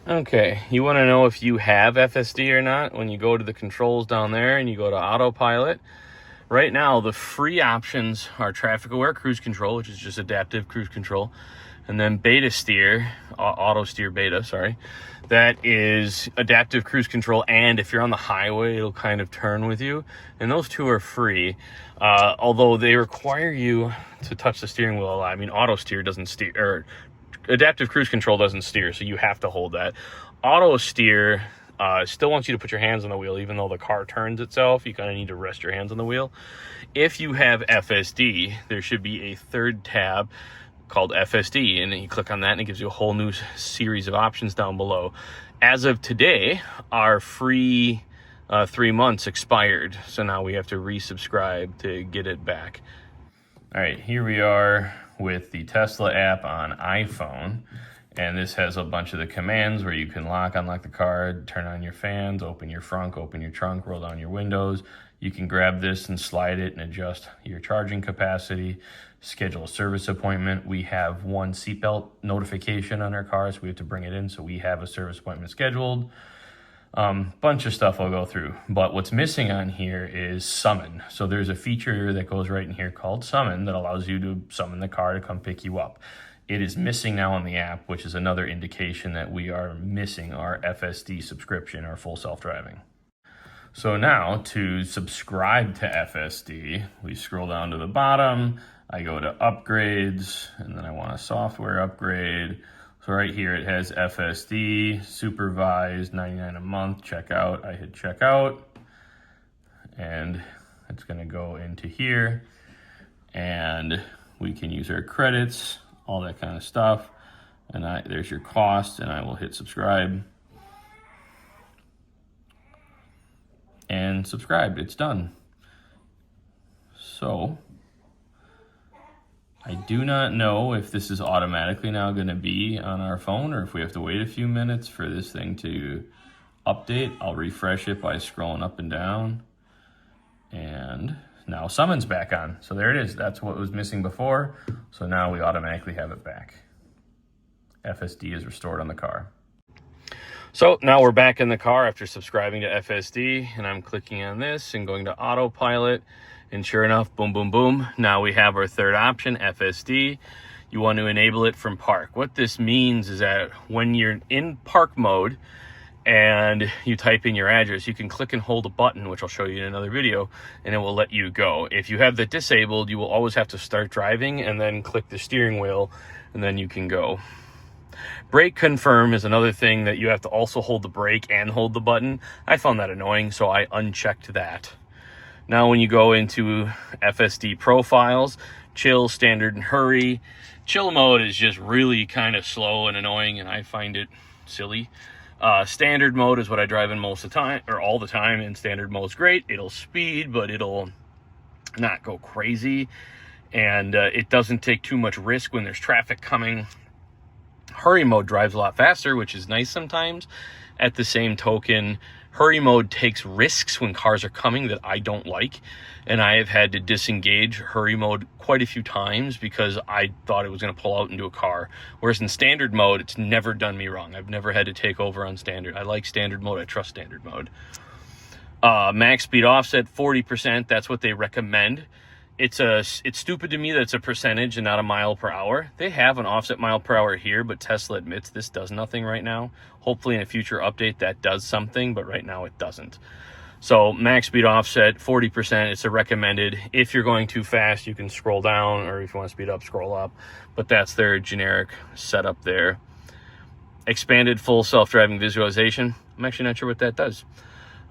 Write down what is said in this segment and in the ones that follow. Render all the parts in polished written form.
Okay, you want to know if you have FSD or not? When you go to the controls down there and you go to autopilot, right now the free options are traffic aware cruise control, which is just adaptive cruise control, and then beta steer, auto steer beta, sorry, that is adaptive cruise control, and if you're on the highway it'll kind of turn with you, and those two are free, although they require you to touch the steering wheel a lot. I mean, auto steer doesn't steer, or adaptive cruise control doesn't steer, so you have to hold that. Auto steer still wants you to put your hands on the wheel, even though the car turns itself. You kind of need to rest your hands on the wheel. If you have FSD, there should be a third tab called FSD, and then you click on that and it gives you a whole new series of options down below. As of today, our free 3 months expired, so now we have to resubscribe to get it back. All right, here we are with the Tesla app on iPhone, and this has a bunch of the commands where you can lock, unlock the car, turn on your fans, open your front, open your trunk, roll down your windows. You can grab this and slide it and adjust your charging capacity, schedule a service appointment. We have one seatbelt notification on our car, so we have to bring it in, so we have a service appointment scheduled. Bunch of stuff I'll go through, but what's missing on here is summon. So there's a feature that goes right in here called summon that allows you to summon the car to come pick you up. It is missing now on the app, which is another indication that we are missing our FSD subscription, our full self-driving. So now to subscribe to FSD, we scroll down to the bottom, I go to upgrades, and then I want a software upgrade. So right here it has FSD, supervised, $99 a month, checkout. I hit checkout, and it's gonna go into here, and we can use our credits, all that kind of stuff. And there's your cost, and I will hit subscribe. And subscribed, it's done. So I do not know if this is automatically now going to be on our phone or if we have to wait a few minutes for this thing to update. I'll refresh it by scrolling up and down. And now summon's back on. So there it is. That's what was missing before. So now we automatically have it back. FSD is restored on the car. So now we're back in the car after subscribing to FSD, and I'm clicking on this and going to autopilot, and sure enough, boom, boom, boom. Now we have our third option, FSD. You want to enable it from park. What this means is that when you're in park mode and you type in your address, you can click and hold a button, which I'll show you in another video, and it will let you go. If you have that disabled, you will always have to start driving and then click the steering wheel, and then you can go. Brake confirm is another thing that you have to also hold the brake and hold the button. I found that annoying, so I unchecked that. Now when you go into FSD profiles, chill, standard, and hurry. Chill mode is just really kind of slow and annoying, and I find it silly. Standard mode is what I drive in most of the time, or all the time, and standard mode's great. It'll speed, but it'll not go crazy, and it doesn't take too much risk when there's traffic coming. Hurry mode drives a lot faster, which is nice sometimes. At the same token, hurry mode takes risks when cars are coming that I don't like, and I have had to disengage hurry mode quite a few times because I thought it was going to pull out into a car. Whereas in standard mode, it's never done me wrong. I've never had to take over on standard. I like standard mode. I trust standard mode. Max speed offset 40%. That's what they recommend. It's stupid to me that it's a percentage and not a mile per hour. They have an offset mile per hour here, but Tesla admits this does nothing right now. Hopefully in a future update that does something, but right now it doesn't. So max speed offset 40%. It's a recommended. If you're going too fast, you can scroll down, or if you want to speed up, scroll up. But that's their generic setup there. Expanded full self-driving visualization. I'm actually not sure what that does.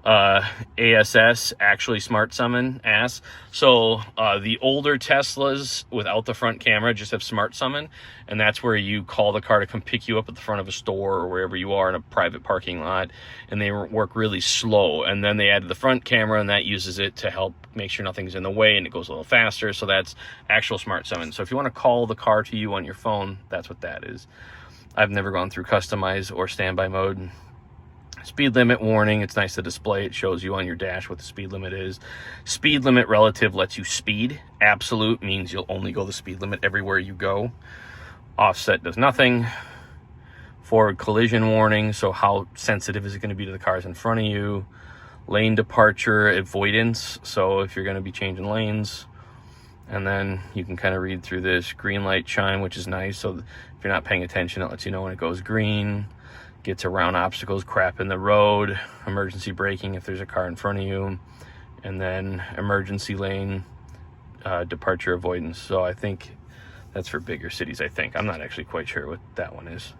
ASS, actually smart summon, ASS. So the older Teslas without the front camera just have smart summon, and that's where you call the car to come pick you up at the front of a store or wherever you are in a private parking lot, and they work really slow. And then they added the front camera, and that uses it to help make sure nothing's in the way, and it goes a little faster. So that's actual smart summon. So if you want to call the car to you on your phone, that's what that is. I've never gone through customize or standby mode. Speed limit warning, it's nice to display. It shows you on your dash what the speed limit is. Speed limit relative lets you speed. Absolute means you'll only go the speed limit everywhere you go. Offset does nothing. Forward collision warning, so how sensitive is it going to be to the cars in front of you. Lane departure avoidance, so if you're going to be changing lanes. And then you can kind of read through this. Green light chime, which is nice, so if you're not paying attention, it lets you know when it goes green. Gets around obstacles, crap in the road. Emergency braking if there's a car in front of you. And then emergency lane departure avoidance. So I think that's for bigger cities, I think. I'm not actually quite sure what that one is.